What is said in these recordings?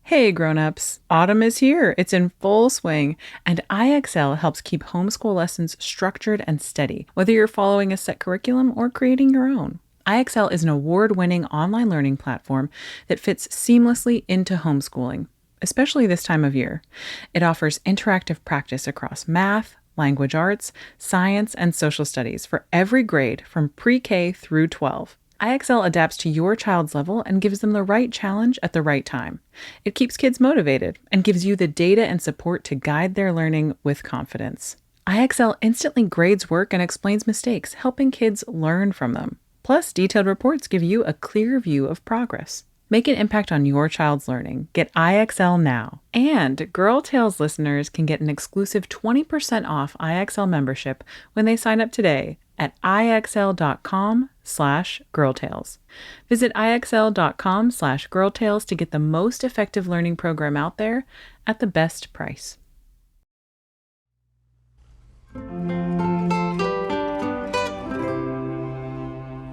Hey grown-ups, autumn is here. It's in full swing, and IXL helps keep homeschool lessons structured and steady, whether you're following a set curriculum or creating your own. IXL is an award-winning online learning platform that fits seamlessly into homeschooling, especially this time of year. It offers interactive practice across math, language arts, science, and social studies for every grade from pre-K through 12. IXL adapts to your child's level and gives them the right challenge at the right time. It keeps kids motivated and gives you the data and support to guide their learning with confidence. IXL instantly grades work and explains mistakes, helping kids learn from them. Plus, detailed reports give you a clear view of progress. Make an impact on your child's learning. Get IXL now. And Girl Tales listeners can get an exclusive 20% off IXL membership when they sign up today at IXL.com/girltales. Visit IXL.com/girltales to get the most effective learning program out there at the best price.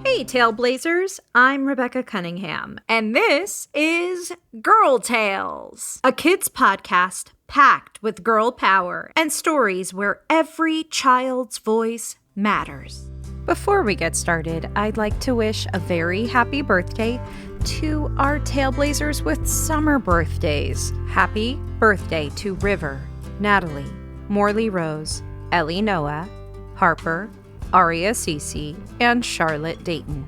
Hey, Tailblazers! I'm Rebecca Cunningham, and this is Girl Tales, a kids podcast packed with girl power and stories where every child's voice matters. Before we get started, I'd like to wish a very happy birthday to our Tailblazers with summer birthdays. Happy birthday to River, Natalie, Morley Rose, Ellie Noah, Harper, Aria Cece, and Charlotte Dayton.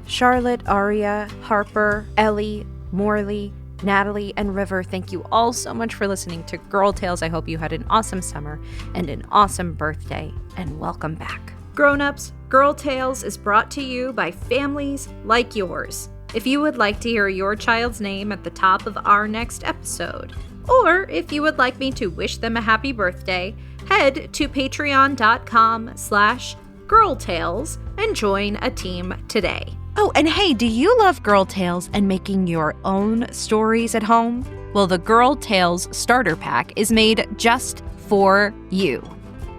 Charlotte, Aria, Harper, Ellie, Morley, Natalie, and River, thank you all so much for listening to Girl Tales. I hope you had an awesome summer and an awesome birthday, and welcome back. Grownups, Girl Tales is brought to you by families like yours. If you would like to hear your child's name at the top of our next episode, or if you would like me to wish them a happy birthday, head to patreon.com/Girl Tales and join a team today. Oh, and hey, do you love Girl Tales and making your own stories at home? Well, the Girl Tales Starter Pack is made just for you.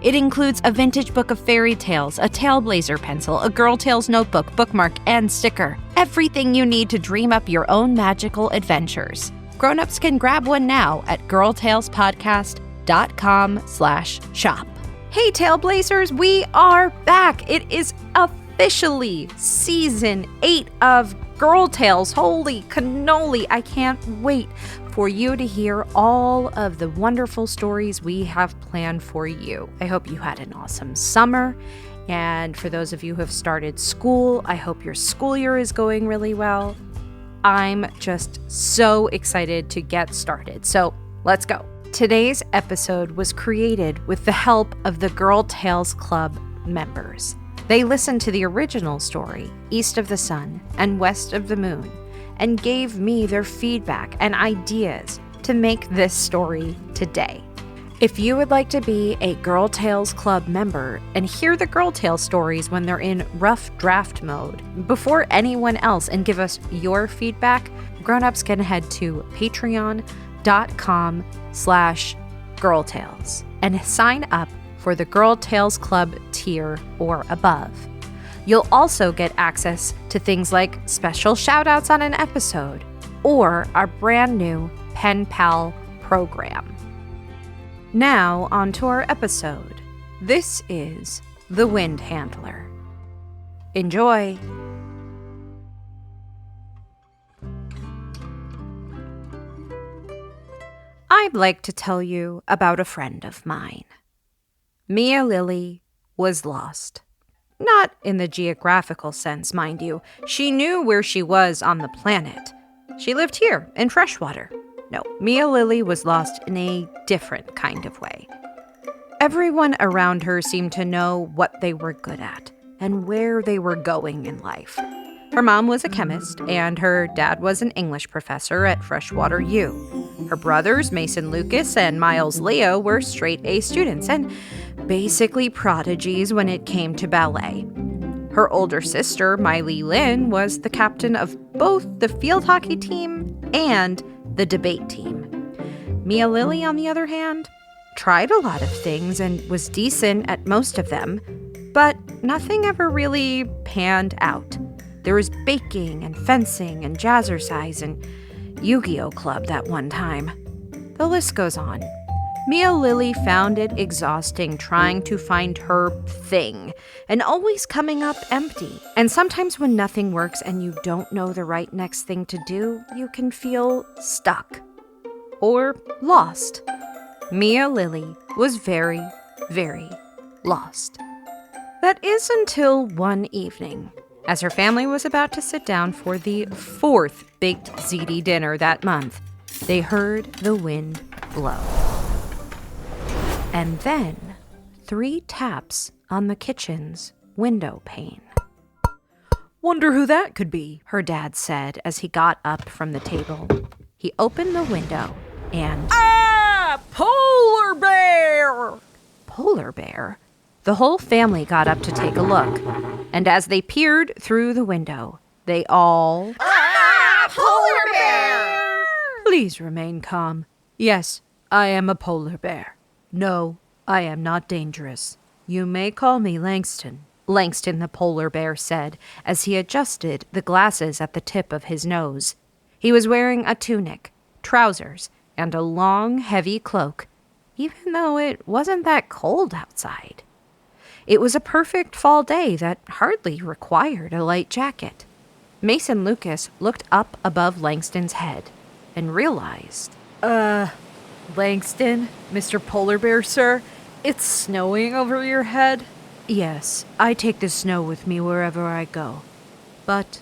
It includes a vintage book of fairy tales, a Tailblazer pencil, a Girl Tales notebook, bookmark, and sticker. Everything you need to dream up your own magical adventures. Grown-ups can grab one now at girltalespodcast.com/shop. Hey, Tailblazers, we are back. It is officially season 8 of Girl Tales. Holy cannoli, I can't wait for you to hear all of the wonderful stories we have planned for you. I hope you had an awesome summer. And for those of you who have started school, I hope your school year is going really well. I'm just so excited to get started. So let's go. Today's episode was created with the help of the Girl Tales Club members. They listened to the original story, East of the Sun and West of the Moon, and gave me their feedback and ideas to make this story today. If you would like to be a Girl Tales Club member and hear the Girl Tales stories when they're in rough draft mode before anyone else and give us your feedback, grown-ups can head to patreon.com/girltales and sign up for the Girl Tales Club tier or above. You'll also get access to things like special shout-outs on an episode or our brand new Pen Pal program. Now, on to our episode. This is The Wind Handler. Enjoy! I'd like to tell you about a friend of mine. Mia Lily was lost. Not in the geographical sense, mind you. She knew where she was on the planet. She lived here, in Freshwater. No, Mia Lily was lost in a different kind of way. Everyone around her seemed to know what they were good at and where they were going in life. Her mom was a chemist, and her dad was an English professor at Freshwater U. Her brothers, Mason Lucas and Miles Leo, were straight-A students and basically prodigies when it came to ballet. Her older sister, Miley Lynn, was the captain of both the field hockey team and the debate team. Mia Lily, on the other hand, tried a lot of things and was decent at most of them, but nothing ever really panned out. There was baking and fencing and jazzercise and Yu-Gi-Oh club that one time. The list goes on. Mia Lily found it exhausting trying to find her thing and always coming up empty. And sometimes when nothing works and you don't know the right next thing to do, you can feel stuck or lost. Mia Lily was very, very lost. That is until one evening, as her family was about to sit down for the 4th baked ziti dinner that month, they heard the wind blow. And then 3 taps on the kitchen's window pane. "Wonder who that could be," her dad said as he got up from the table. He opened the window and... "Ah! Polar bear!" Polar bear? The whole family got up to take a look, and as they peered through the window, they all... "Ah! Polar bear!" "Please remain calm. Yes, I am a polar bear. No, I am not dangerous. You may call me Langston," Langston the polar bear said as he adjusted the glasses at the tip of his nose. He was wearing a tunic, trousers, and a long, heavy cloak, even though it wasn't that cold outside. It was a perfect fall day that hardly required a light jacket. Mason Lucas looked up above Langston's head and realized, Langston, Mr. Polar Bear, sir, it's snowing over your head." "Yes, I take the snow with me wherever I go. But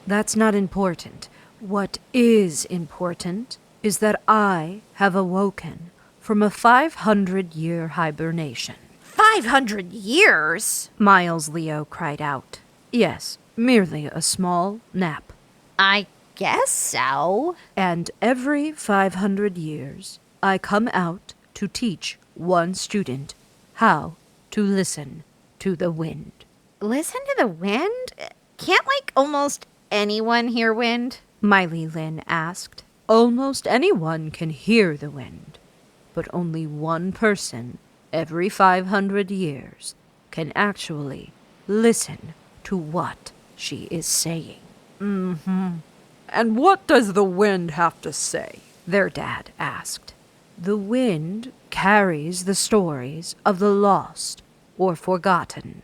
that's not important. What is important is that I have awoken from a 500-year hibernation." 500 years? Miles Leo cried out. "Yes, merely a small nap." "I guess so." "And every 500 years, I come out to teach one student how to listen to the wind." "Listen to the wind? Can't, almost anyone hear wind?" Miley Lynn asked. "Almost anyone can hear the wind, but only one person every 500 years can actually listen to what she is saying." "And what does the wind have to say?" their dad asked. "The wind carries the stories of the lost or forgotten.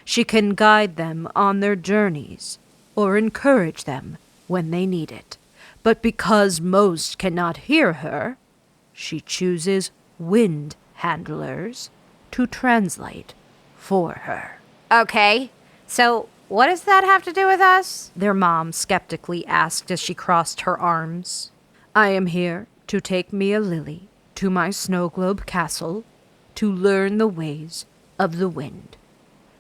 She can guide them on their journeys or encourage them when they need it. But because most cannot hear her, she chooses wind handlers to translate for her." "Okay, so what does that have to do with us?" their mom skeptically asked as she crossed her arms. "I am here to take Mia Lily to my snow globe castle to learn the ways of the wind.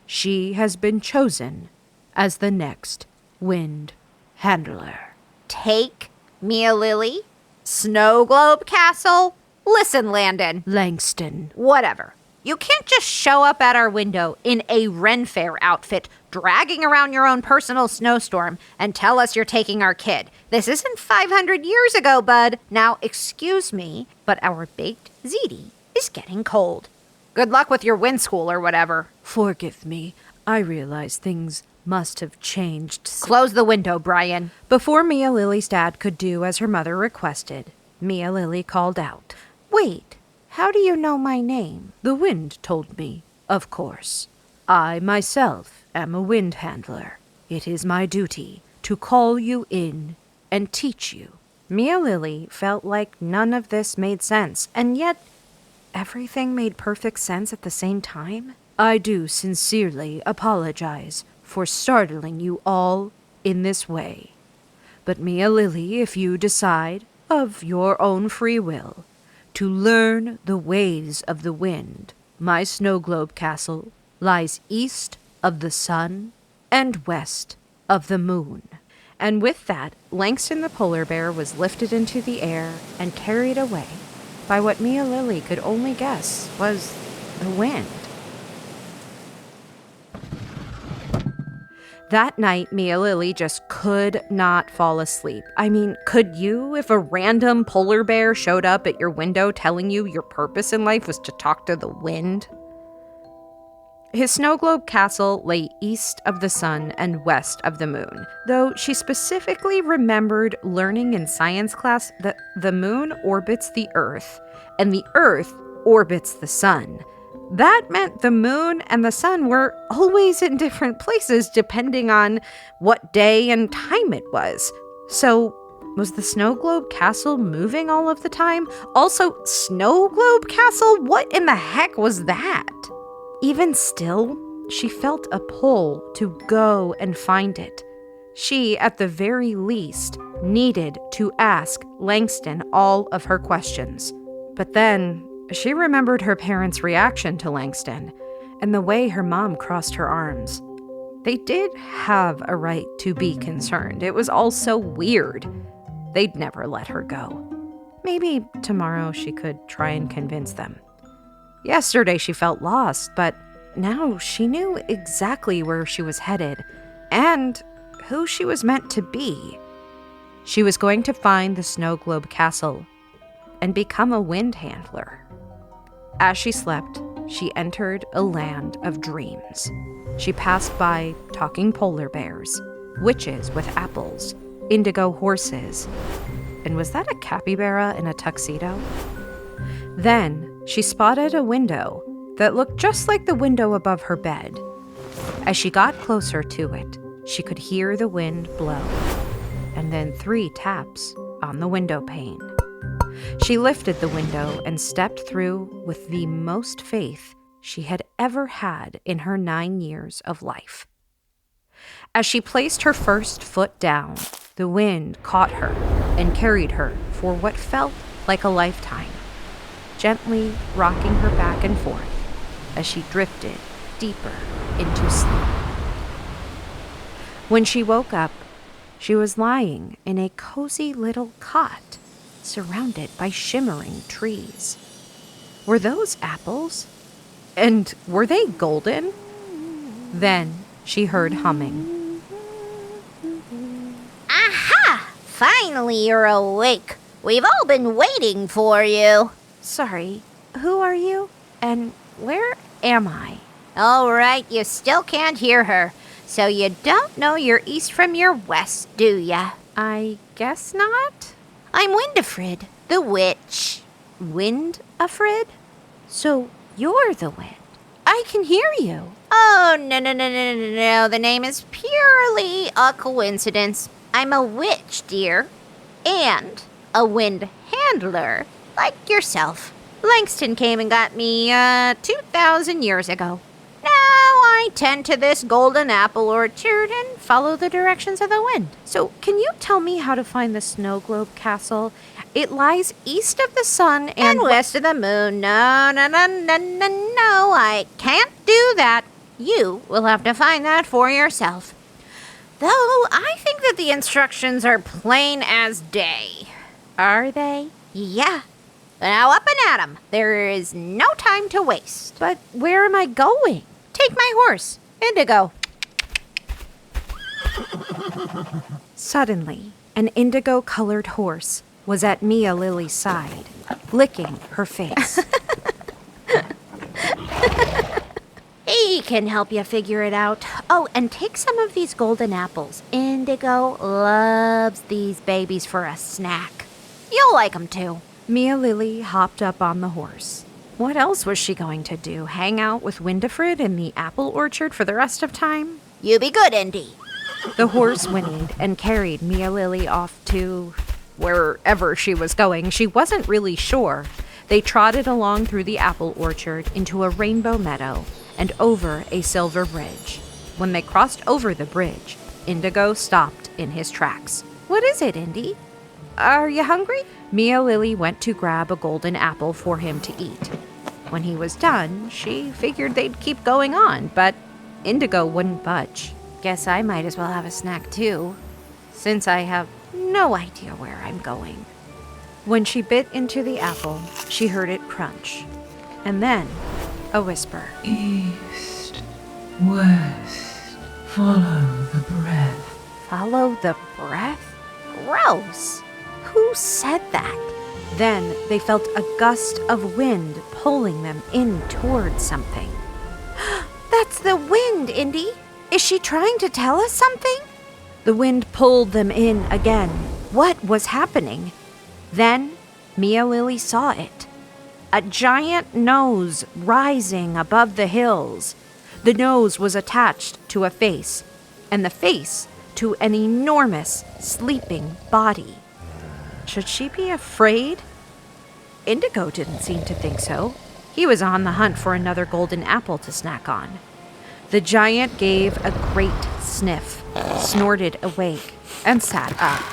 She has been chosen as the next wind handler." "Take Mia Lily? Snow globe castle? Listen, Landon." "Langston." "Whatever. You can't just show up at our window in a Ren Fair outfit, dragging around your own personal snowstorm, and tell us you're taking our kid. This isn't 500 years ago, bud. Now, excuse me, but our baked ziti is getting cold. Good luck with your wind school or whatever." "Forgive me. I realize things must have changed." "Close the window, Brian." Before Mia Lily's dad could do as her mother requested, Mia Lily called out, "Wait, how do you know my name?" "The wind told me, of course. I myself am a wind handler. It is my duty to call you in and teach you." Mia Lily felt like none of this made sense, and yet everything made perfect sense at the same time. "I do sincerely apologize for startling you all in this way. But Mia Lily, if you decide, of your own free will, to learn the ways of the wind, my snow globe castle lies east of the sun and west of the moon." And with that, Langston the polar bear was lifted into the air and carried away by what Mia Lily could only guess was the wind. That night, Mia Lily just could not fall asleep. I mean, could you if a random polar bear showed up at your window telling you your purpose in life was to talk to the wind? His snow globe castle lay east of the sun and west of the moon, though she specifically remembered learning in science class that the moon orbits the Earth and the Earth orbits the sun. That meant the moon and the sun were always in different places depending on what day and time it was. So, was the snow globe castle moving all of the time? Also, snow globe castle? What in the heck was that? Even still, she felt a pull to go and find it. She, at the very least, needed to ask Langston all of her questions. But then, she remembered her parents' reaction to Langston and the way her mom crossed her arms. They did have a right to be concerned. It was all so weird. They'd never let her go. Maybe tomorrow she could try and convince them. Yesterday she felt lost, but now she knew exactly where she was headed and who she was meant to be. She was going to find the snow globe castle and become a wind handler. As she slept, she entered a land of dreams. She passed by talking polar bears, witches with apples, indigo horses, and was that a capybara in a tuxedo? Then she spotted a window that looked just like the window above her bed. As she got closer to it, she could hear the wind blow, and then 3 taps on the window pane. She lifted the window and stepped through with the most faith she had ever had in her 9 years of life. As she placed her first foot down, the wind caught her and carried her for what felt like a lifetime, gently rocking her back and forth as she drifted deeper into sleep. When she woke up, she was lying in a cozy little cot surrounded by shimmering trees. Were those apples? And were they golden? Then she heard humming. Aha! Finally you're awake. We've all been waiting for you. Sorry, who are you? And where am I? All right, you still can't hear her. So you don't know your east from your west, do ya? I guess not. I'm Windifred, the witch. Wind-afraid? So you're the wind. I can hear you. Oh, no. The name is purely a coincidence. I'm a witch, dear. And a wind handler, like yourself. Langston came and got me, 2,000 years ago. Now I tend to this golden apple orchard and follow the directions of the wind. So can you tell me how to find the snow globe castle? It lies east of the sun and west of the moon. No, I can't do that. You will have to find that for yourself. Though I think that the instructions are plain as day. Are they? Yeah. Now up and at 'em. There is no time to waste. But where am I going? Take my horse, Indigo. Suddenly, an indigo-colored horse was at Mia Lily's side, licking her face. He can help you figure it out. Oh, and take some of these golden apples. Indigo loves these babies for a snack. You'll like 'em too. Mia Lily hopped up on the horse. What else was she going to do? Hang out with Windifred in the apple orchard for the rest of time? You be good, Indy. The horse whinnied and carried Mia Lily off to wherever she was going. She wasn't really sure. They trotted along through the apple orchard into a rainbow meadow and over a silver bridge. When they crossed over the bridge, Indigo stopped in his tracks. What is it, Indy? Are you hungry? Mia Lily went to grab a golden apple for him to eat. When he was done, she figured they'd keep going on, but Indigo wouldn't budge. Guess I might as well have a snack too, since I have no idea where I'm going. When she bit into the apple, she heard it crunch, and then a whisper. East, west, follow the breath. Follow the breath? Gross. Who said that? Then they felt a gust of wind pulling them in towards something. That's the wind, Indy. Is she trying to tell us something? The wind pulled them in again. What was happening? Then Mia Lily saw it. A giant nose rising above the hills. The nose was attached to a face, and the face to an enormous sleeping body. Should she be afraid? Indigo didn't seem to think so. He was on the hunt for another golden apple to snack on. The giant gave a great sniff, snorted awake, and sat up.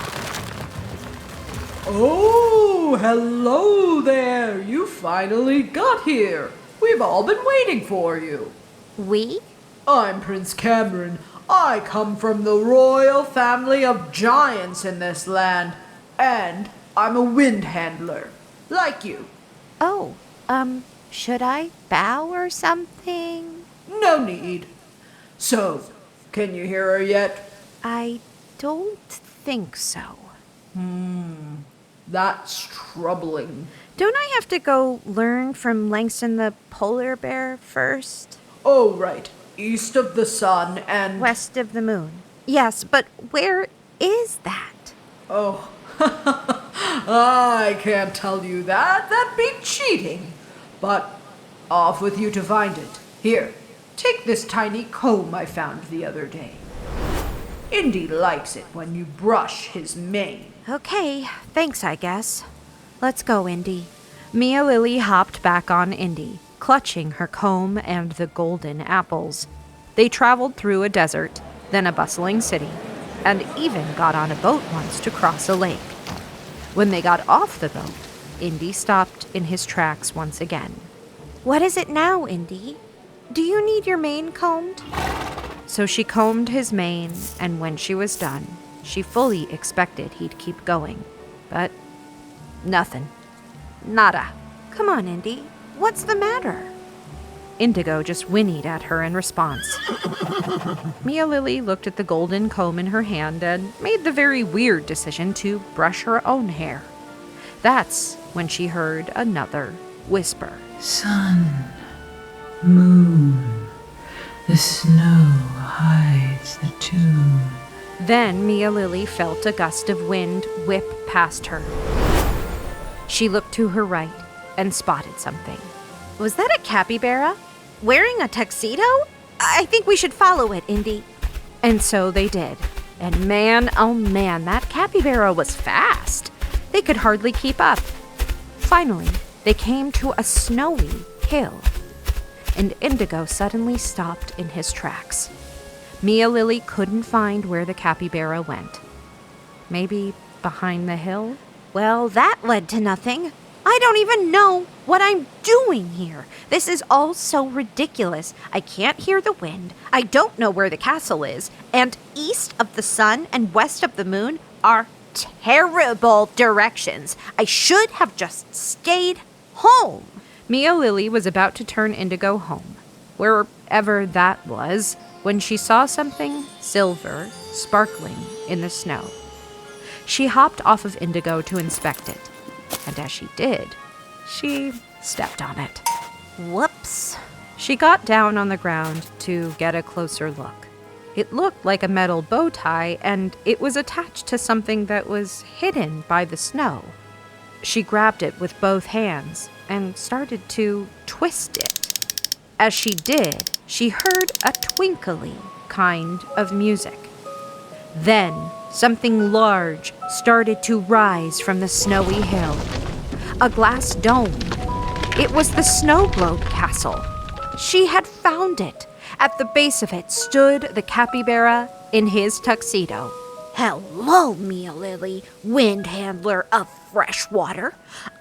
Oh, hello there. You finally got here. We've all been waiting for you. We? I'm Prince Cameron. I come from the royal family of giants in this land, and I'm a wind handler, like you. Oh, should I bow or something? No need. So, can you hear her yet? I don't think so. That's troubling. Don't I have to go learn from Langston the polar bear first? Oh, right. East of the sun and... West of the moon. Yes, but where is that? Oh, I can't tell you that. That'd be cheating. But off with you to find it. Here, take this tiny comb I found the other day. Indy likes it when you brush his mane. Okay, thanks, I guess. Let's go, Indy. Mia Lily hopped back on Indy, clutching her comb and the golden apples. They traveled through a desert, then a bustling city, and even got on a boat once to cross a lake. When they got off the boat, Indy stopped in his tracks once again. What is it now, Indy? Do you need your mane combed? So she combed his mane, and when she was done, she fully expected he'd keep going. But nothing. Nada. Come on, Indy. What's the matter? Indigo just whinnied at her in response. Mia Lily looked at the golden comb in her hand and made the very weird decision to brush her own hair. That's when she heard another whisper. Sun, moon, the snow hides the tune. Then Mia Lily felt a gust of wind whip past her. She looked to her right and spotted something. Was that a capybara? Wearing a tuxedo? I think we should follow it, Indy. And so they did. And man, oh man, that capybara was fast. They could hardly keep up. Finally, they came to a snowy hill. And Indigo suddenly stopped in his tracks. Mia Lily couldn't find where the capybara went. Maybe behind the hill? Well, that led to nothing. I don't even know what I'm doing here. This is all so ridiculous. I can't hear the wind. I don't know where the castle is. And east of the sun and west of the moon are terrible directions. I should have just stayed home. Mia Lily was about to turn Indigo home, wherever that was, when she saw something silver sparkling in the snow. She hopped off of Indigo to inspect it. And as she did, she stepped on it. Whoops. She got down on the ground to get a closer look. It looked like a metal bow tie, and it was attached to something that was hidden by the snow. She grabbed it with both hands and started to twist it. As she did, she heard a twinkly kind of music. Then something large started to rise from the snowy hill. A glass dome. It was the snow globe castle. She had found it. At the base of it stood the capybara in his tuxedo. Hello, Mia Lily, wind handler of fresh water.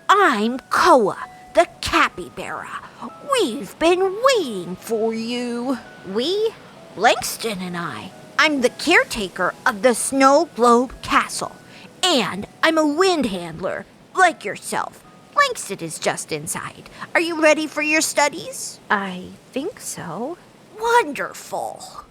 I'm Koa, the capybara. We've been waiting for you. We? Langston and I. I'm the caretaker of the Snow Globe Castle, and I'm a wind handler, like yourself. Langston is just inside. Are you ready for your studies? I think so. Wonderful.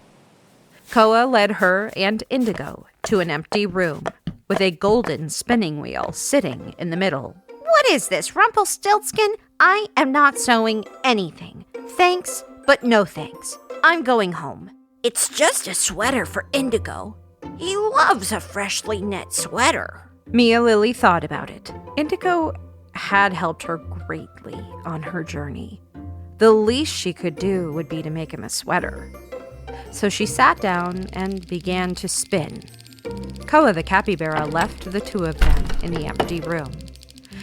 Koa led her and Indigo to an empty room with a golden spinning wheel sitting in the middle. What is this, Rumpelstiltskin? I am not sewing anything. Thanks, but no thanks. I'm going home. It's just a sweater for Indigo. He loves a freshly knit sweater. Mia Lily thought about it. Indigo had helped her greatly on her journey. The least she could do would be to make him a sweater. So she sat down and began to spin. Koa the capybara left the two of them in the empty room.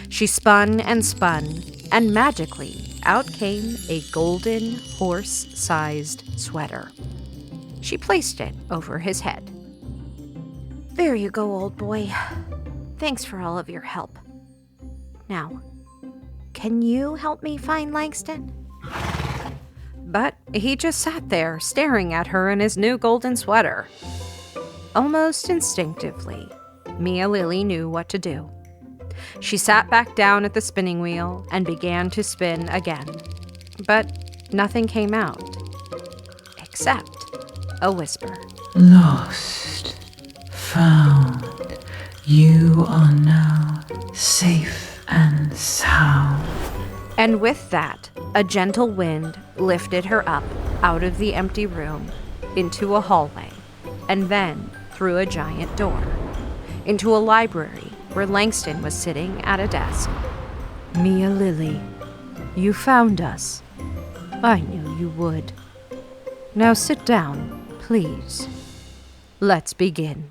She spun, and magically out came a golden horse-sized sweater. She placed it over his head. There you go, old boy. Thanks for all of your help. Now, can you help me find Langston? But he just sat there staring at her in his new golden sweater. Almost instinctively, Mia Lily knew what to do. She sat back down at the spinning wheel and began to spin again. But nothing came out, except a whisper. Lost, found, you are now safe and sound. And with that, a gentle wind lifted her up out of the empty room into a hallway, and then through a giant door, into a library where Langston was sitting at a desk. Mia Lily, you found us. I knew you would. Now sit down, please. Let's begin.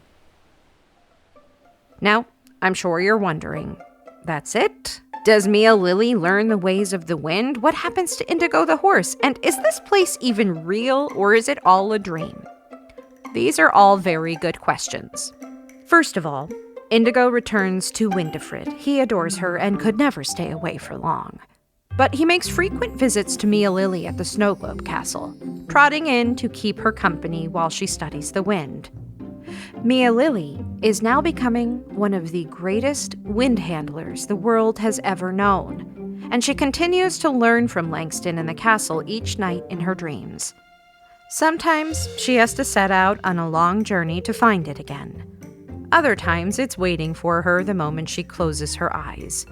Now, I'm sure you're wondering, that's it? Does Mia Lily learn the ways of the wind? What happens to Indigo the horse? And is this place even real, or is it all a dream? These are all very good questions. First of all, Indigo returns to Winifred. He adores her and could never stay away for long. But he makes frequent visits to Mia Lily at the Snow Globe Castle, trotting in to keep her company while she studies the wind. Mia Lily is now becoming one of the greatest wind handlers the world has ever known, and she continues to learn from Langston in the castle each night in her dreams. Sometimes she has to set out on a long journey to find it again. Other times it's waiting for her the moment she closes her eyes.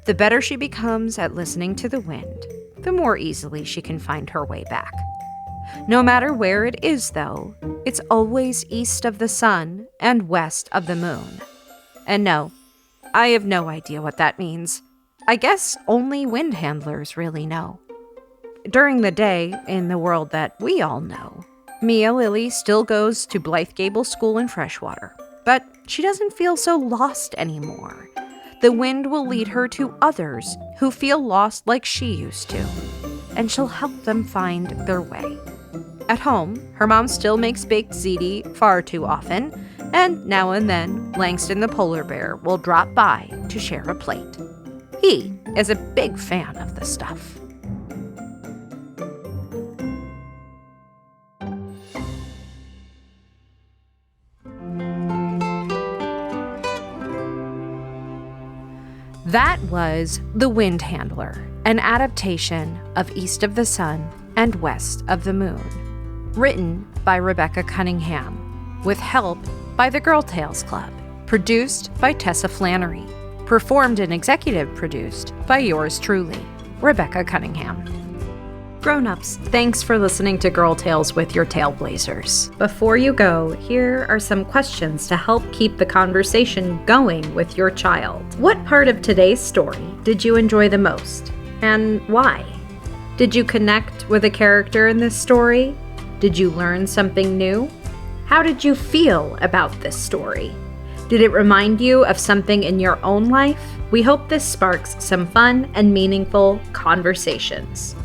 The better she becomes at listening to the wind, the more easily she can find her way back. No matter where it is, though, it's always east of the sun and west of the moon. And no, I have no idea what that means. I guess only wind handlers really know. During the day, in the world that we all know, Mia Lily still goes to Blythe Gable School in Freshwater, but she doesn't feel so lost anymore. The wind will lead her to others who feel lost like she used to, and she'll help them find their way. At home, her mom still makes baked ziti far too often, and now and then, Langston the polar bear will drop by to share a plate. He is a big fan of the stuff. That was The Wind Handler, an adaptation of East of the Sun and West of the Moon, written by Rebecca Cunningham, with help by the Girl Tales Club, produced by Tessa Flannery, performed and executive produced by yours truly, Rebecca Cunningham. Grownups, thanks for listening to Girl Tales with your Tailblazers. Before you go, here are some questions to help keep the conversation going with your child. What part of today's story did you enjoy the most, and why? Did you connect with a character in this story? Did you learn something new? How did you feel about this story? Did it remind you of something in your own life? We hope this sparks some fun and meaningful conversations.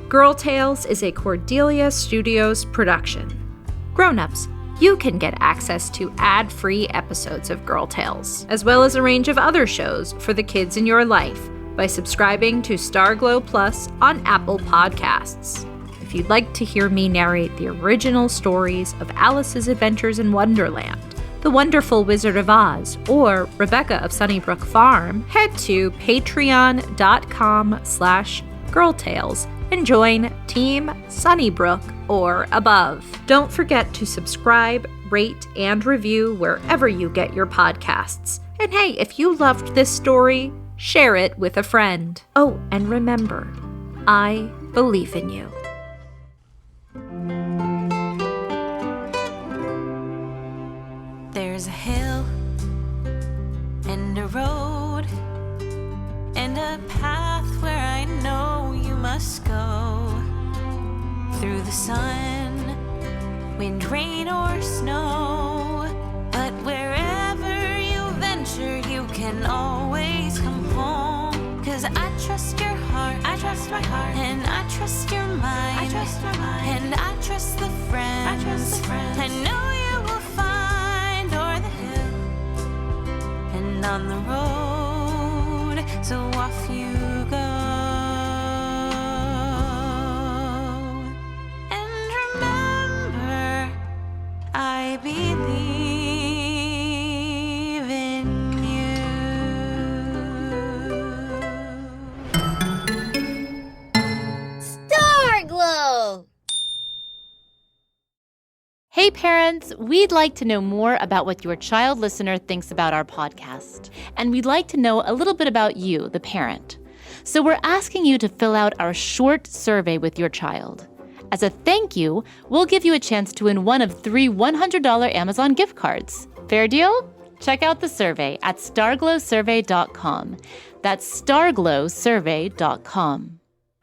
Girl Tales is a Cordelia Studios production. Grownups, you can get access to ad-free episodes of Girl Tales, as well as a range of other shows for the kids in your life by subscribing to Starglow Plus on Apple Podcasts. If you'd like to hear me narrate the original stories of Alice's Adventures in Wonderland, The Wonderful Wizard of Oz, or Rebecca of Sunnybrook Farm, head to patreon.com/girltales and join Team Sunnybrook or above. Don't forget to subscribe, rate, and review wherever you get your podcasts. And hey, if you loved this story, share it with a friend. Oh, and remember, I believe in you. There's a hill and a road and a path where I know you must go. Through the sun, wind, rain, or snow. But wherever you venture, you can always come home. 'Cause I trust your heart, I trust my heart, and I trust your mind, I trust my mind, and I trust the friends, I trust the friends I know you will find o'er the hill and on the road. So off you go. And remember, I believe in you. Starglow! Hey parents, we'd like to know more about what your child listener thinks about our podcast. And we'd like to know a little bit about you, the parent. So we're asking you to fill out our short survey with your child. As a thank you, we'll give you a chance to win one of 3 $100 Amazon gift cards. Fair deal? Check out the survey at starglowsurvey.com. That's starglowsurvey.com.